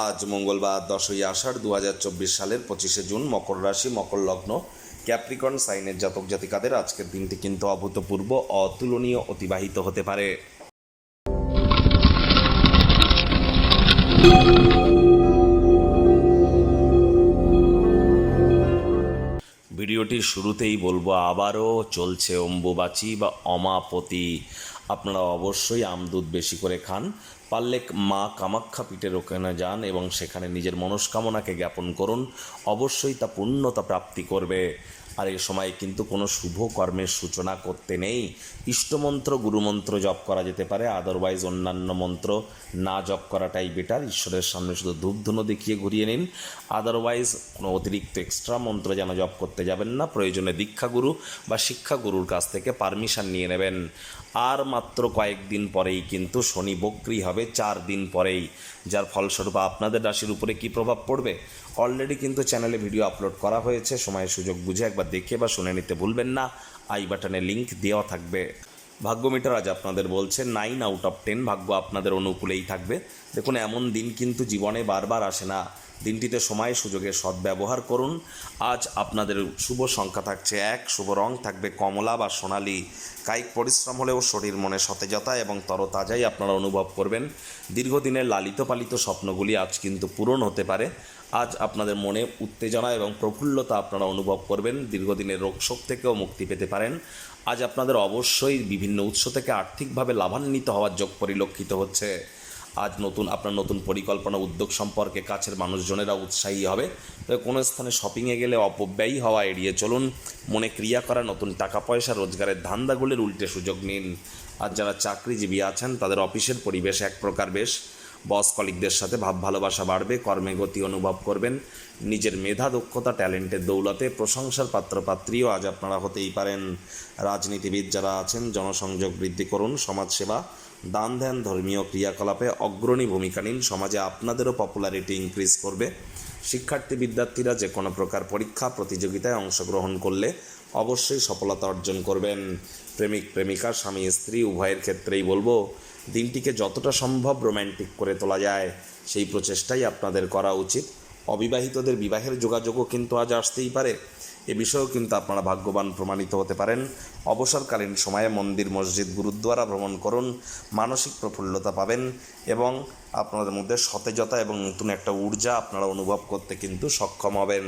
আজ মঙ্গলবার 10ই আষাঢ় 2024 সালের 25শে জুন। মকর রাশি, মকর লগ্ন, ক্যাপ্রিকর্ন সাইনের জাতক জাতিকাদের আজকের দিনটি কিন্তু অভূতপূর্ব, অতুলনীয় অতিবাহিত হতে পারে। ভিডিওটির শুরুতেই বলবো, আবারও চলছে অম্বুবাচী বা অমাপতি। আপনারা অবশ্যই আমদুধ বেশি করে খান, পারলে মা কামাখ্যা পীঠের ওখানে যান এবং সেখানে নিজের মনস্কামনাকে জ্ঞাপন করুন, অবশ্যই তা পূর্ণতা প্রাপ্তি করবে। আর এই সময় কিন্তু কোনো শুভ কর্মের সূচনা করতে নেই। ইষ্টমন্ত্র, গুরুমন্ত্র জপ করা যেতে পারে, আদারওয়াইজ অন্যান্য মন্ত্র না জপ করাটাই বেটার। ঈশ্বরের সামনে শুধু ধূপধুনো দেখিয়ে ঘুরিয়ে নিন, আদারওয়াইজ কোনো অতিরিক্ত এক্সট্রা মন্ত্র যেন জপ করতে যাবেন না। প্রয়োজনে দীক্ষাগুরু বা শিক্ষাগুরুর কাছ থেকে পারমিশন নিয়ে নেবেন। আর মাত্র কয়েকদিন পরেই কিন্তু শনি বক্রী হবে, 4 দিন পরেই, যার ফলস্বরূপ আপনাদের রাশির উপরে কী প্রভাব পড়বে অলরেডি কিন্তু চ্যানেলে ভিডিও আপলোড করা হয়েছে। সময় সুযোগ বুঝে একবার দেখে বা শুনে নিতে ভুলবেন না। আই বাটনে লিঙ্ক দেওয়া থাকবে। ভাগ্য মিটার আজ আপনাদের বলছে 9 আউট অফ 10 ভাগ্য আপনাদের অনুকূলেই থাকবে। দেখুন, এমন দিন কিন্তু জীবনে বারবার আসে না। দিনটিতে সময় সুযোগের সদ্ব্যবহার করুন। আজ আপনাদের শুভ সংখ্যা থাকছে 1, শুভ রং থাকবে কমলা বা সোনালি। কায়িক পরিশ্রম হলেও শরীর মনে সতেজতা এবং তরতাজাই আপনারা অনুভব করবেন। দীর্ঘদিনের লালিত পালিত স্বপ্নগুলি আজ কিন্তু পূরণ হতে পারে। আজ আপনাদের মনে উত্তেজনা এবং প্রফুল্লতা আপনারা অনুভব করবেন। দীর্ঘদিনের রোগশোক থেকেও মুক্তি পেতে পারেন। আজ আপনাদের অবশ্যই বিভিন্ন উৎস থেকে আর্থিকভাবে লাভান্বিত হওয়ার যোগ পরিলক্ষিত হচ্ছে। আজ আপনার নতুন পরিকল্পনা, উদ্যোগ সম্পর্কে কাছের মানুষজনেরা উৎসাহী হবে। তবে কোনো স্থানে শপিংয়ে গেলে অপব্যয়ী হওয়া এড়িয়ে চলুন। মনে ক্রিয়া করা নতুন টাকা পয়সা রোজগারের ধান্দাগুলির উল্টে সুযোগ নিন। আর যারা চাকরিজীবী আছেন তাদের অফিসের পরিবেশ এক প্রকার বেশ। বস কলিগদের সাথে ভাব ভালোবাসা বাড়বে, কর্মে গতি অনুভব করবেন। নিজের মেধা, দক্ষতা, ট্যালেন্টের দৌলতে প্রশংসার পাত্রপাত্রীও আজ আপনারা হতেই পারেন। রাজনীতিবিদ যারা আছেন জনসংযোগ বৃদ্ধি করুন। সমাজসেবা, দান ধ্যান, ধর্মীয় ক্রিয়াকলাপে অগ্রণী ভূমিকা নিন। সমাজে আপনাদেরও পপুলারিটি ইনক্রিজ করবে। শিক্ষার্থী বিদ্যার্থীরা যে কোনো প্রকার পরীক্ষা প্রতিযোগিতায় অংশগ্রহণ করলে অবশ্যই সফলতা অর্জন করবেন। প্রেমিক প্রেমিকা, স্বামী স্ত্রী উভয়ের ক্ষেত্রেই বলবো, দিনটিকে যতটা সম্ভব রোম্যান্টিক করে তোলা যায় সেই প্রচেষ্টাই আপনাদের করা উচিত। অবিবাহিতদের বিবাহের যোগাযোগও কিন্তু আজ আসতেই পারে। এ বিষয়েও কিন্তু আপনারা ভাগ্যবান প্রমাণিত হতে পারেন। অবসরকালীন সময়ে মন্দির, মসজিদ, গুরুদ্বারা ভ্রমণ করুন। মানসিক প্রফুল্লতা পাবেন এবং আপনাদের মধ্যে সতেজতা এবং নতুন একটা ঊর্জা আপনারা অনুভব করতে কিন্তু সক্ষম হবেন।